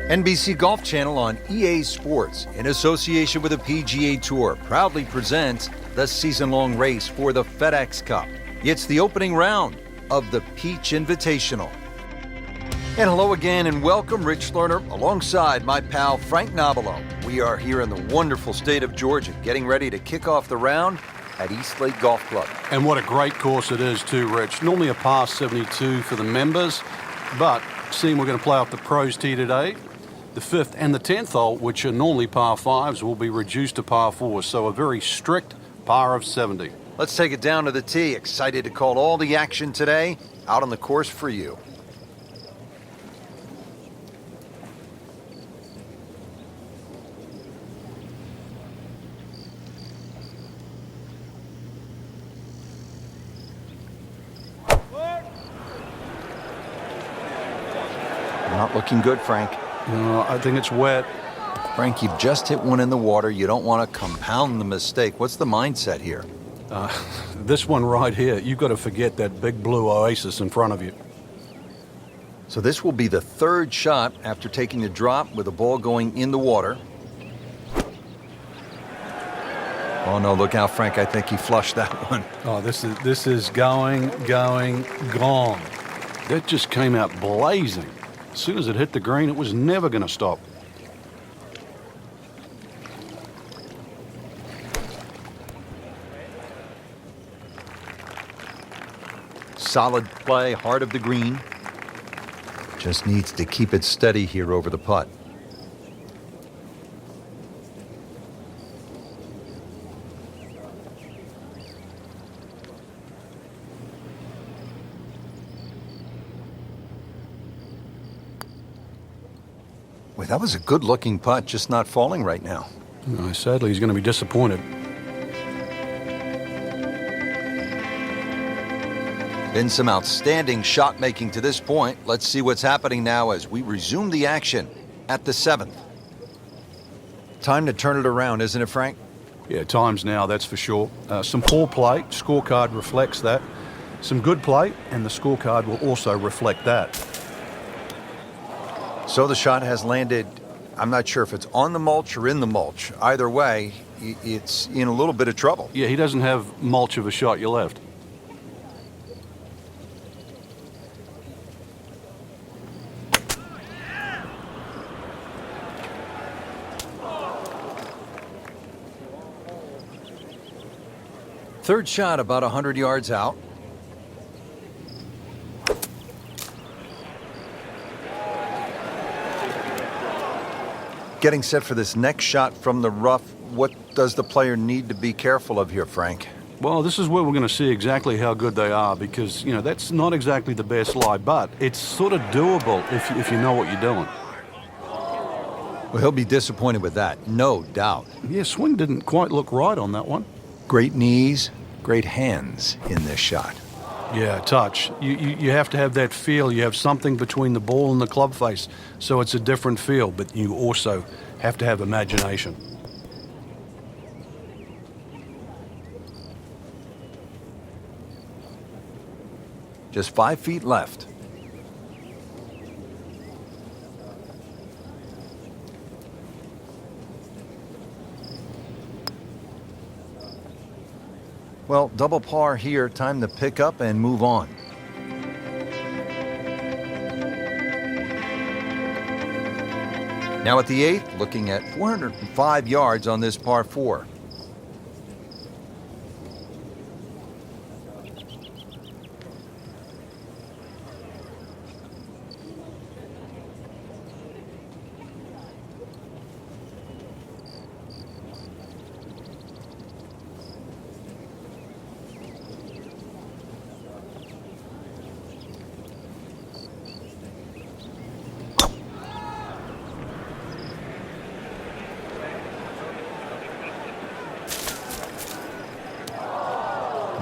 NBC Golf Channel on EA Sports, in association with the PGA Tour, proudly presents the season-long race for the FedEx Cup. It's the opening round of the Peach Invitational. And hello again and welcome, Rich Lerner, alongside my pal Frank Nobilo. We are here in the wonderful state of Georgia, getting ready to kick off the round at Eastlake Golf Club. And what a great course it is too, Rich. Normally a par 72 for the members, but seeing we're going to play off the pros tee today, the 5th and the 10th hole, which are normally par 5s, will be reduced to par 4s, so a very strict par of 70. Let's take it down to the tee. Excited to call all the action today out on the course for you. Not looking good, Frank. I think it's wet. Frank, you've just hit one in the water. You don't want to compound the mistake. What's the mindset here? This one right here, you've got to forget that big blue oasis in front of you. So this will be the 3rd shot after taking the drop with the ball going in the water. Oh no, look out, Frank. I think he flushed that one. Oh, this is going, gone. That just came out blazing. As soon as it hit the green, it was never going to stop. Solid play, heart of the green. Just needs to keep it steady here over the putt. Well, that was a good-looking putt, just not falling right now. Sadly, he's going to be disappointed. Been some outstanding shot making to this point. Let's see what's happening now as we resume the action at the 7th. Time to turn it around, isn't it, Frank? Yeah, times now, that's for sure. Some poor play, scorecard reflects that. Some good play, and the scorecard will also reflect that. So the shot has landed, I'm not sure if it's on the mulch or in the mulch. Either way, it's in a little bit of trouble. Yeah, he doesn't have mulch of a shot you left. Third shot about 100 yards out. Getting set for this next shot from the rough. What does the player need to be careful of here, Frank? Well, this is where we're going to see exactly how good they are because, you know, that's not exactly the best lie, but it's sort of doable if you know what you're doing. Well, he'll be disappointed with that, no doubt. Yeah, swing didn't quite look right on that one. Great knees, great hands in this shot. Yeah, touch. You have to have that feel. You have something between the ball and the club face, so it's a different feel, but you also have to have imagination. Just 5 feet left. Well, double par here, time to pick up and move on. Now at the 8th, looking at 405 yards on this par 4.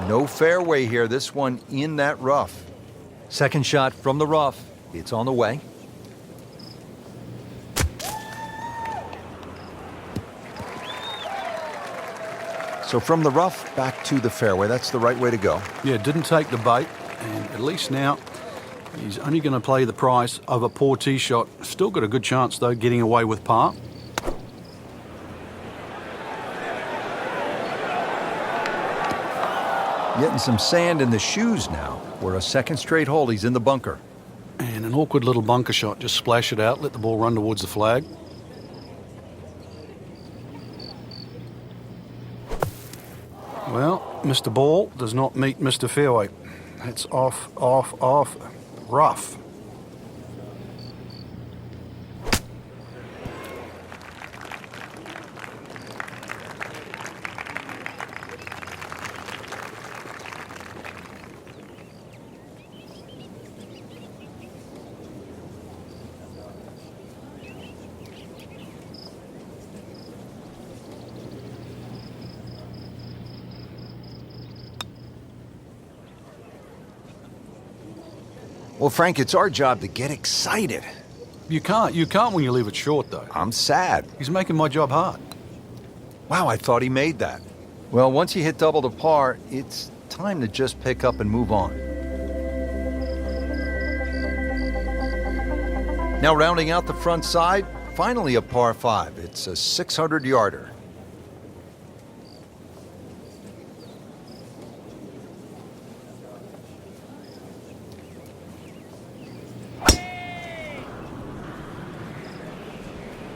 No fairway here, this one in that rough. Second shot from the rough. It's on the way. So from the rough back to the fairway, that's the right way to go. Yeah, didn't take the bait, and at least now He's only going to play the price of a poor tee shot. Still got a good chance, though, getting away with par. Getting some sand in the shoes now. For a second straight hole, he's in the bunker. And an awkward little bunker shot. Just splash it out, let the ball run towards the flag. Well, Mr. Ball does not meet Mr. Fairway. It's off, rough. Well, Frank, it's our job to get excited. You can't when you leave it short, though. I'm sad. He's making my job hard. Wow, I thought he made that. Well, once you hit double to par, it's time to just pick up and move on. Now rounding out the front side, finally a par 5. It's a 600-yarder.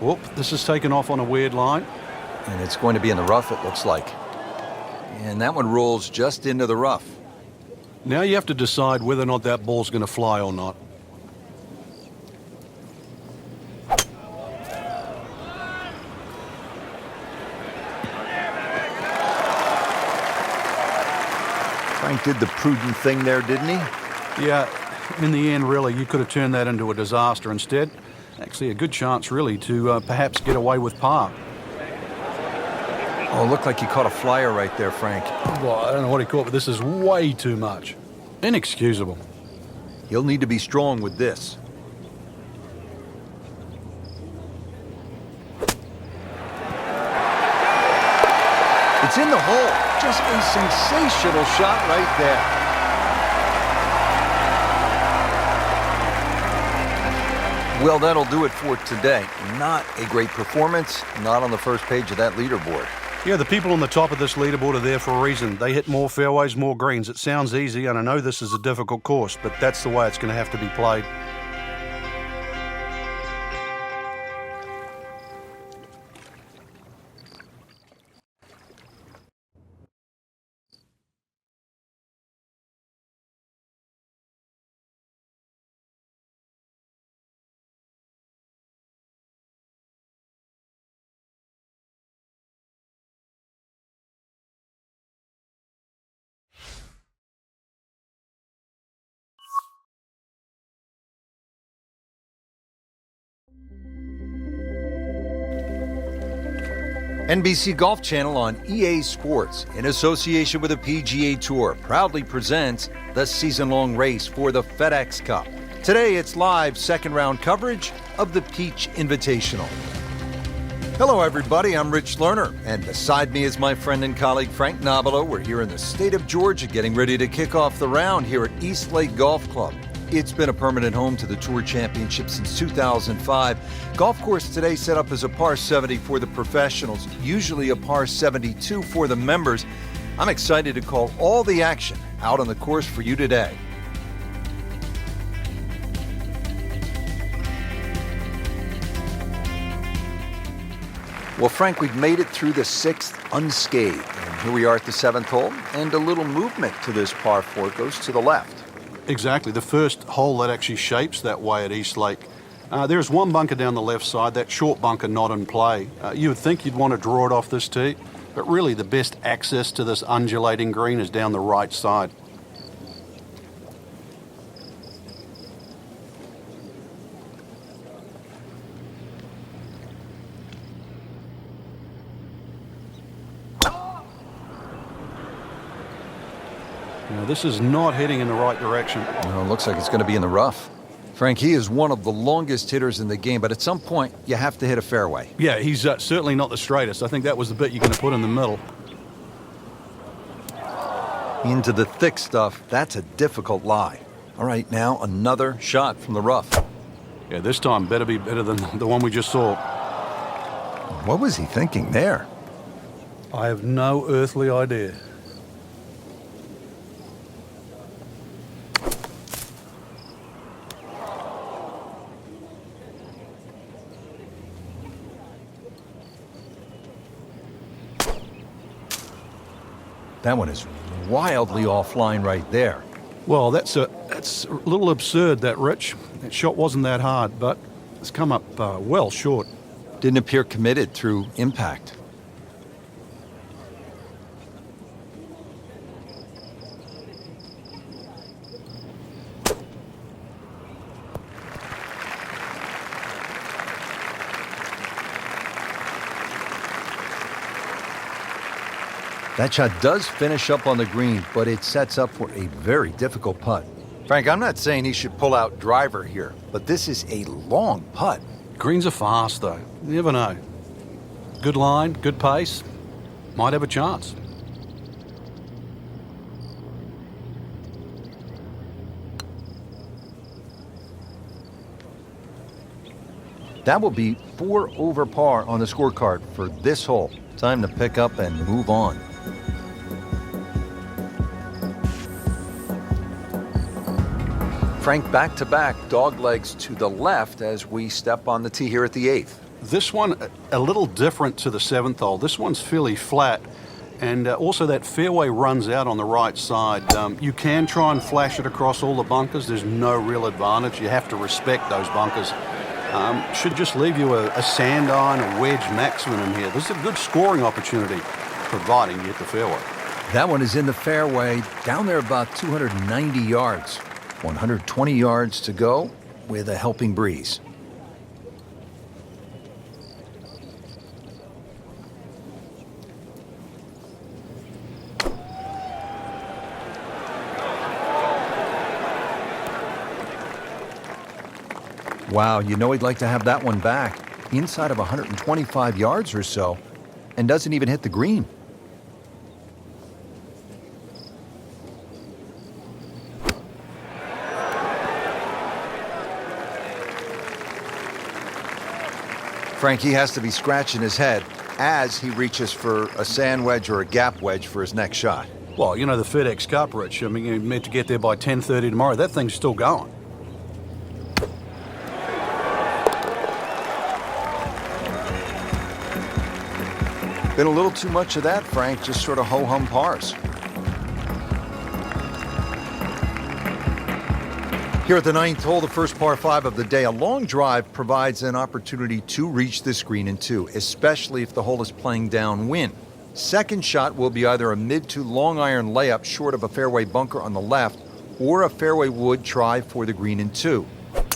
Whoop, this is taken off on a weird line. And it's going to be in the rough, it looks like. And that one rolls just into the rough. Now you have to decide whether or not that ball's going to fly or not. Frank did the prudent thing there, didn't he? Yeah, in the end, really, you could have turned that into a disaster instead. Actually, a good chance, really, to perhaps get away with par. Oh, it looked like he caught a flyer right there, Frank. Well, I don't know what he caught, but this is way too much. Inexcusable. He'll need to be strong with this. It's in the hole. Just a sensational shot right there. Well, that'll do it for today. Not a great performance, not on the first page of that leaderboard. Yeah, the people on the top of this leaderboard are there for a reason. They hit more fairways, more greens. It sounds easy, and I know this is a difficult course, but that's the way it's going to have to be played. NBC Golf Channel on EA Sports, in association with the PGA Tour, proudly presents the season-long race for the FedEx Cup. Today, it's live second-round coverage of the Peach Invitational. Hello, everybody. I'm Rich Lerner, and beside me is my friend and colleague Frank Nobilo. We're here in the state of Georgia getting ready to kick off the round here at East Lake Golf Club. It's been a permanent home to the Tour Championship since 2005. Golf course today set up as a par 70 for the professionals, usually a par 72 for the members. I'm excited to call all the action out on the course for you today. Well, Frank, we've made it through the 6th unscathed. And here we are at the 7th hole, and a little movement to this par 4 goes to the left. Exactly. The first hole that actually shapes that way at East Lake. There's one bunker down the left side, that short bunker not in play. You would think you'd want to draw it off this tee, but really the best access to this undulating green is down the right side. Now, this is not heading in the right direction. Well, it looks like it's going to be in the rough. Frank, he is one of the longest hitters in the game, but at some point, you have to hit a fairway. Yeah, he's certainly not the straightest. I think that was the bit you're going to put in the middle. Into the thick stuff, that's a difficult lie. All right, now another shot from the rough. Yeah, this time better be better than the one we just saw. What was he thinking there? I have no earthly idea. That one is wildly offline right there. Well, that's a little absurd, that, Rich. That shot wasn't that hard, but it's come up well short. Didn't appear committed through impact. That shot does finish up on the green, but it sets up for a very difficult putt. Frank, I'm not saying he should pull out driver here, but this is a long putt. Greens are fast, though. You never know. Good line, good pace. Might have a chance. That will be 4 over par on the scorecard for this hole. Time to pick up and move on. Frank, back-to-back dog legs to the left as we step on the tee here at the 8th. This one, a little different to the 7th hole. This one's fairly flat, and also that fairway runs out on the right side. You can try and flash it across all the bunkers. There's no real advantage. You have to respect those bunkers. Should just leave you a sand iron, a wedge maximum in here. This is a good scoring opportunity, providing you hit the fairway. That one is in the fairway, down there about 290 yards. 120 yards to go with a helping breeze. Wow, you know he'd like to have that one back. Inside of 125 yards or so, and doesn't even hit the green. Frankie has to be scratching his head as he reaches for a sand wedge or a gap wedge for his next shot. Well, you know the FedEx Cup, Rich. I mean, you're meant to get there by 10:30 tomorrow. That thing's still going. Been a little too much of that, Frank, just sort of ho-hum pars. Here at the 9th hole, the first par 5 of the day, a long drive provides an opportunity to reach this green in 2, especially if the hole is playing downwind. Second shot will be either a mid to long iron layup short of a fairway bunker on the left or a fairway wood try for the green in 2.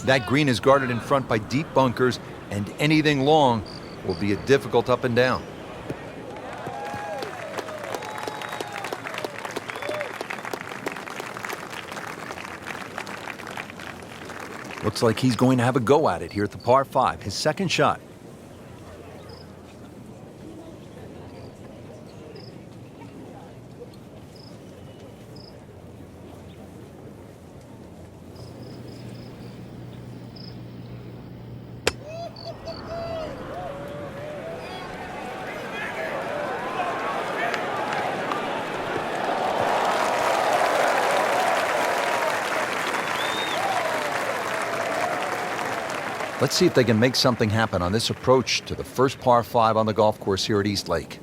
That green is guarded in front by deep bunkers, and anything long will be a difficult up and down. Looks like he's going to have a go at it here at the par 5, his second shot. Let's see if they can make something happen on this approach to the first par 5 on the golf course here at East Lake.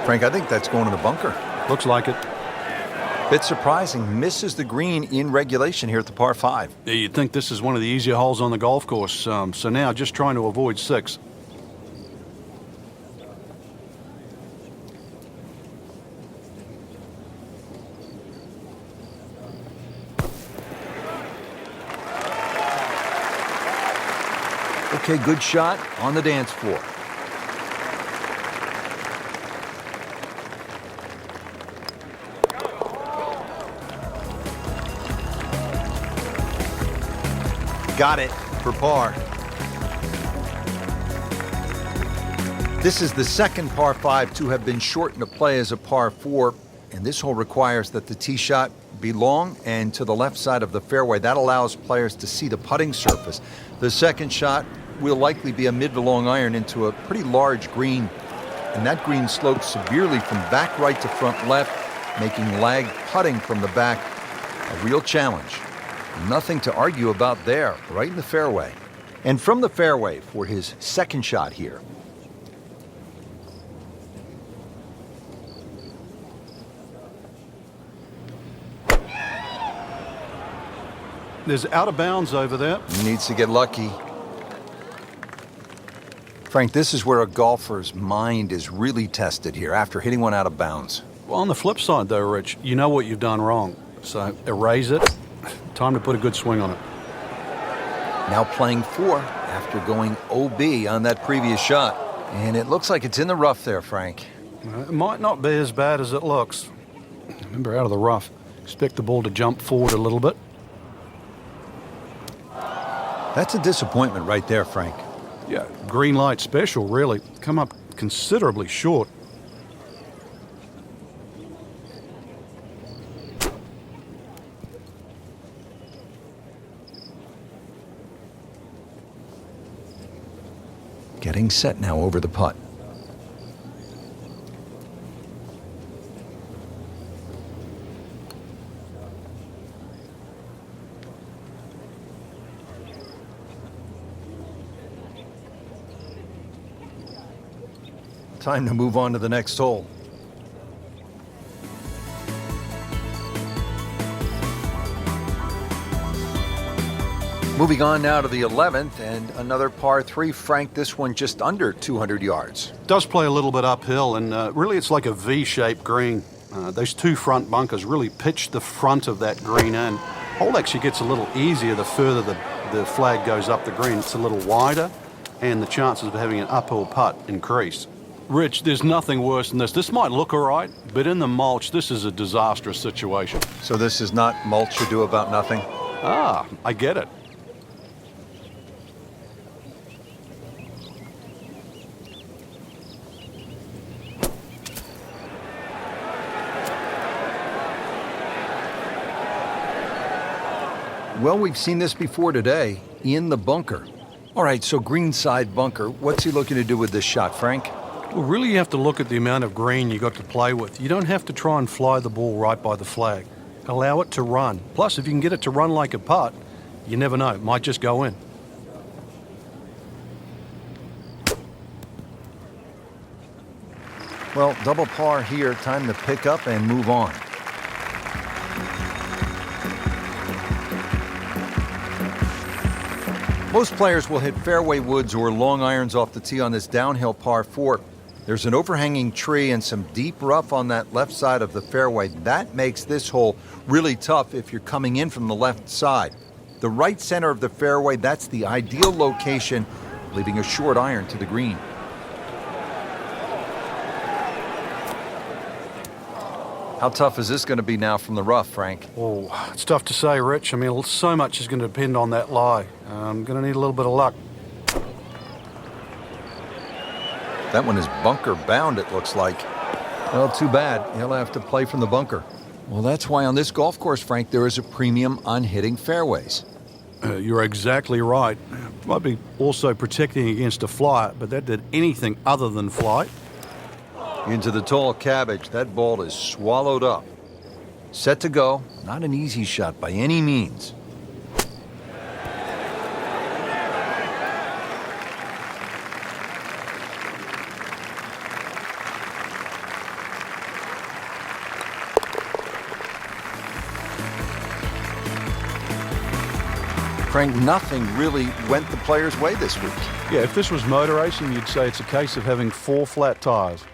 Frank, I think that's going in the bunker. Looks like it. Bit surprising, misses the green in regulation here at the par 5. Yeah, you'd think this is one of the easier holes on the golf course. So now just trying to avoid 6. Okay, good shot on the dance floor. Got it for par. This is the second par 5 to have been shortened to play as a par 4, and this hole requires that the tee shot be long and to the left side of the fairway. That allows players to see the putting surface. The second shot will likely be a mid to long iron into a pretty large green, and that green slopes severely from back right to front left, making lag putting from the back a real challenge. Nothing to argue about there, right in the fairway. And from the fairway for his second shot here. There's out of bounds over there. He needs to get lucky. Frank, this is where a golfer's mind is really tested here after hitting one out of bounds. Well, on the flip side, though, Rich, you know what you've done wrong. So erase it. Time to put a good swing on it. Now playing 4 after going OB on that previous shot. And it looks like it's in the rough there, Frank. It might not be as bad as it looks. Remember, out of the rough. Expect the ball to jump forward a little bit. That's a disappointment right there, Frank. Yeah, green light special, really. Come up considerably short. Getting set now over the putt. Time to move on to the next hole. Moving on now to the 11th and another par 3. Frank, this one just under 200 yards. Does play a little bit uphill, and really it's like a V-shaped green. Those two front bunkers really pitch the front of that green in. Hole actually gets a little easier the further the flag goes up the green. It's a little wider, and the chances of having an uphill putt increase. Rich, there's nothing worse than this. This might look all right, but in the mulch, this is a disastrous situation. So this is not mulch or do about nothing? Ah, I get it. Well, we've seen this before today, in the bunker. All right, so greenside bunker. What's he looking to do with this shot, Frank? Well, really you have to look at the amount of green you got to play with. You don't have to try and fly the ball right by the flag. Allow it to run. Plus, if you can get it to run like a putt, you never know, it might just go in. Well, double par here, time to pick up and move on. Most players will hit fairway woods or long irons off the tee on this downhill par 4. There's an overhanging tree and some deep rough on that left side of the fairway. That makes this hole really tough if you're coming in from the left side. The right center of the fairway, that's the ideal location, leaving a short iron to the green. How tough is this going to be now from the rough, Frank? Oh, it's tough to say, Rich. I mean, so much is going to depend on that lie. I'm going to need a little bit of luck. That one is bunker bound, it looks like. Well, too bad. He'll have to play from the bunker. Well, that's why on this golf course, Frank, there is a premium on hitting fairways. You're exactly right. Might be also protecting against a fly, but that did anything other than fly. Into the tall cabbage. That ball is swallowed up. Set to go. Not an easy shot by any means. Frank, nothing really went the player's way this week. Yeah, if this was motor racing, you'd say it's a case of having 4 flat tires.